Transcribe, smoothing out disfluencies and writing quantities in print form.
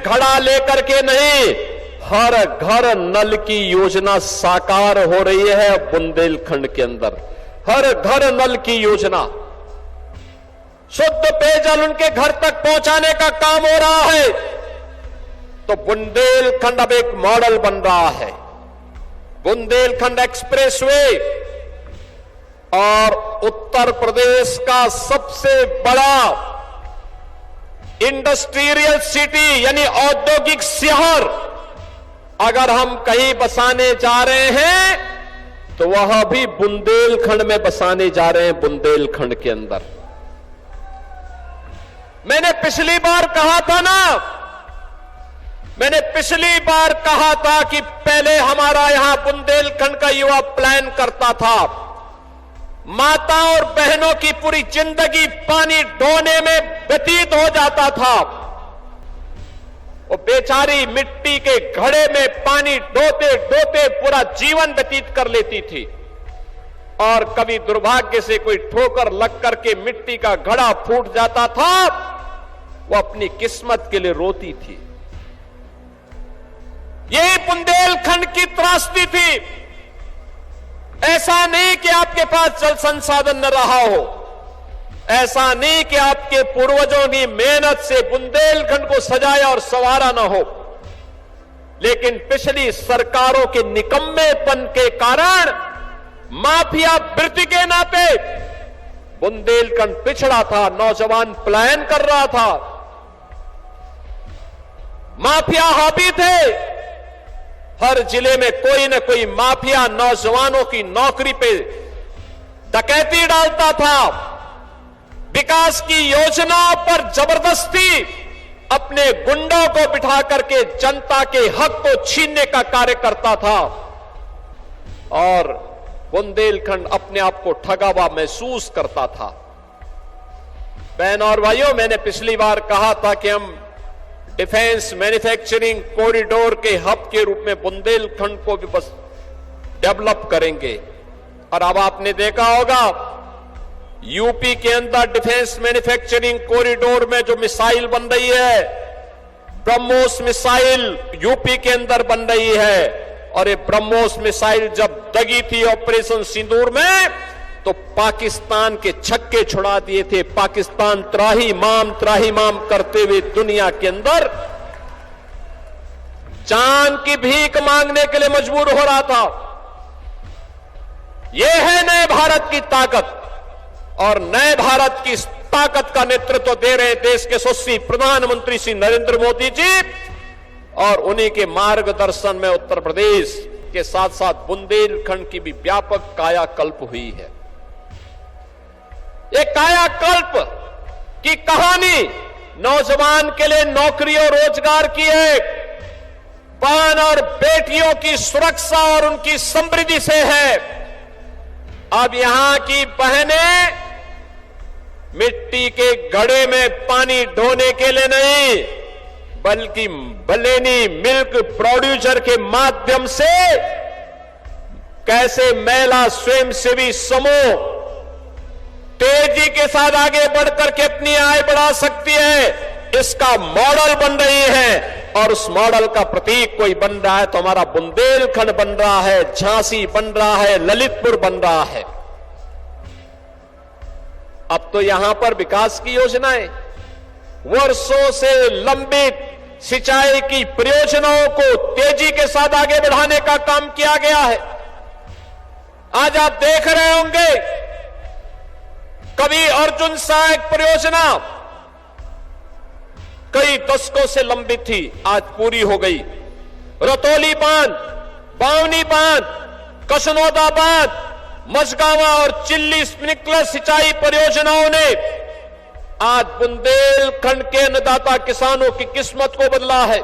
घड़ा लेकर के नहीं, हर घर नल की योजना साकार हो रही है बुंदेलखंड के अंदर। हर घर नल की योजना, शुद्ध पेयजल उनके घर तक पहुंचाने का काम हो रहा है। तो बुंदेलखंड अब एक मॉडल बन रहा है। बुंदेलखंड एक्सप्रेसवे और उत्तर प्रदेश का सबसे बड़ा इंडस्ट्रियल सिटी यानी औद्योगिक शहर अगर हम कहीं बसाने जा रहे हैं तो वह भी बुंदेलखंड में बसाने जा रहे हैं, बुंदेलखंड के अंदर। मैंने पिछली बार कहा था कि पहले हमारा यहां बुंदेलखंड का युवा प्लान करता था, माता और बहनों की पूरी जिंदगी पानी ढोने में व्यतीत हो जाता था। वो बेचारी मिट्टी के घड़े में पानी ढोते ढोते पूरा जीवन व्यतीत कर लेती थी, और कभी दुर्भाग्य से कोई ठोकर लग करके मिट्टी का घड़ा फूट जाता था, वो अपनी किस्मत के लिए रोती थी। यही बुंदेलखंड की त्रासदी थी। ऐसा नहीं कि आपके पास जल संसाधन न रहा हो, ऐसा नहीं कि आपके पूर्वजों की मेहनत से बुंदेलखंड को सजाया और संवारा न हो, लेकिन पिछली सरकारों के निकम्मेपन के कारण, माफिया वृत्ति के नाते बुंदेलखंड पिछड़ा था। नौजवान पलायन कर रहा था, माफिया हावी थे। हर जिले में कोई न कोई माफिया नौजवानों की नौकरी पे डकैती डालता था, विकास की योजनाओं पर जबरदस्ती अपने गुंडों को बिठा करके जनता के हक को छीनने का कार्य करता था, और बुंदेलखंड अपने आप को ठगा हुआ महसूस करता था। बहन और भाइयों, मैंने पिछली बार कहा था कि हम डिफेंस मैन्युफैक्चरिंग कॉरिडोर के हब के रूप में बुंदेलखंड को भी बस डेवलप करेंगे। और अब आपने देखा होगा यूपी के अंदर डिफेंस मैन्युफैक्चरिंग कॉरिडोर में जो मिसाइल बन रही है, ब्रह्मोस मिसाइल यूपी के अंदर बन रही है। और ये ब्रह्मोस मिसाइल जब दगी थी ऑपरेशन सिंदूर में, तो पाकिस्तान के छक्के छुड़ा दिए थे। पाकिस्तान त्राही माम करते हुए दुनिया के अंदर जान की भीख मांगने के लिए मजबूर हो रहा था। यह है नए भारत की ताकत, और नए भारत की ताकत का नेतृत्व दे रहे देश के यशस्वी प्रधानमंत्री श्री नरेंद्र मोदी जी, और उन्हीं के मार्गदर्शन में उत्तर प्रदेश के साथ साथ बुंदेलखंड की भी व्यापक कायाकल्प हुई है। एक कायाकल्प की कहानी नौजवान के लिए नौकरी और रोजगार की है, बहन और बेटियों की सुरक्षा और उनकी समृद्धि से है। अब यहां की बहनें मिट्टी के घड़े में पानी ढोने के लिए नहीं, बल्कि बलेनी मिल्क प्रोड्यूसर के माध्यम से कैसे महिला स्वयंसेवी समूह तेजी के साथ आगे बढ़कर के अपनी आय बढ़ा सकती है, इसका मॉडल बन रही है। और उस मॉडल का प्रतीक कोई बन रहा है तो हमारा बुंदेलखंड बन रहा है, झांसी बन रहा है, ललितपुर बन रहा है। अब तो यहां पर विकास की योजनाएं, वर्षों से लंबित सिंचाई की परियोजनाओं को तेजी के साथ आगे बढ़ाने का काम किया गया है। आज आप देख रहे होंगे, कभी अर्जुन सहायक परियोजना कई दशकों से लंबित थी, आज पूरी हो गई। रतौली बांध, बावनी बांध, कसनौदा बांध, मझगावा और चिल्ली स्प्रिंकलर सिंचाई परियोजनाओं ने आज बुंदेलखंड के अन्नदाता किसानों की किस्मत को बदला है।